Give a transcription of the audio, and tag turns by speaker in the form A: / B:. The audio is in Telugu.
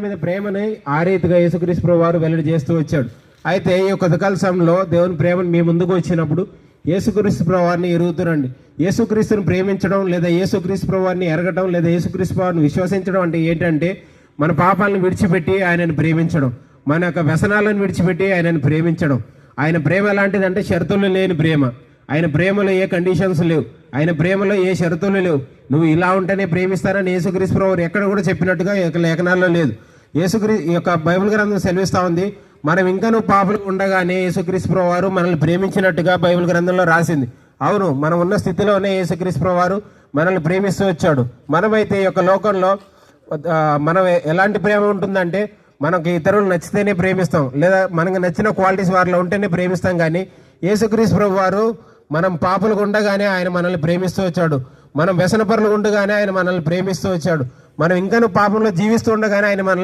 A: మీద ప్రేమని ఆ రీతిగా యేసుక్రీస్తు ప్రభు వారు వెల్లడి చేస్తూ వచ్చాడు. అయితే ఈ యొక్క ఉదయకాల సమయంలో దేవుని ప్రేమను మీ ముందుకు వచ్చినప్పుడు యేసుక్రీస్తు ప్రభు వారిని ఎరుగుతురండి. యేసుక్రీస్తుని ప్రేమించడం లేదా యేసుక్రీస్తు ప్రభు వారిని ఎరగడం లేదా యేసుక్రీస్తు వారిని విశ్వసించడం అంటే ఏంటంటే మన పాపాలను విడిచిపెట్టి ఆయనను ప్రేమించడం, మన యొక్క వ్యసనాలను విడిచిపెట్టి ఆయనను ప్రేమించడం. ఆయన ప్రేమ ఎలాంటిదంటే షరతులు లేని ప్రేమ. ఆయన ప్రేమలో ఏ కండిషన్స్ లేవు, ఆయన ప్రేమలో ఏ షరతులు లేవు. నువ్వు ఇలా ఉంటేనే ప్రేమిస్తానని యేసుక్రీస్తు ప్రభు ఎక్కడ కూడా చెప్పినట్టుగా లేఖనాల్లో లేదు. ఈ యొక్క బైబిల్ గ్రంథం సెలవిస్తూ ఉంది, మనం ఇంకా నువ్వు పాపలు ఉండగానే యేసుక్రీస్తు ప్రభు వారు మనల్ని ప్రేమించినట్టుగా బైబిల్ గ్రంథంలో రాసింది. అవును, మనం ఉన్న స్థితిలోనే యేసుక్రీస్తు ప్రభు వారు మనల్ని ప్రేమిస్తూ వచ్చాడు. మనమైతే ఈ యొక్క లోకంలో మనం ఎలాంటి ప్రేమ ఉంటుందంటే మనకి ఇతరులు నచ్చితేనే ప్రేమిస్తాం, లేదా మనకు నచ్చిన క్వాలిటీస్ వారిలో ఉంటేనే ప్రేమిస్తాం. కానీ యేసుక్రీస్తు ప్రభు వారు మనం పాపులకు ఉండగానే ఆయన మనల్ని ప్రేమిస్తూ వచ్చాడు. మనం వ్యసనపరులు ఉండగానే ఆయన మనల్ని ప్రేమిస్తూ వచ్చాడు. మనం ఇంకా పాపంలో జీవిస్తూ ఉండగానే ఆయన మనల్ని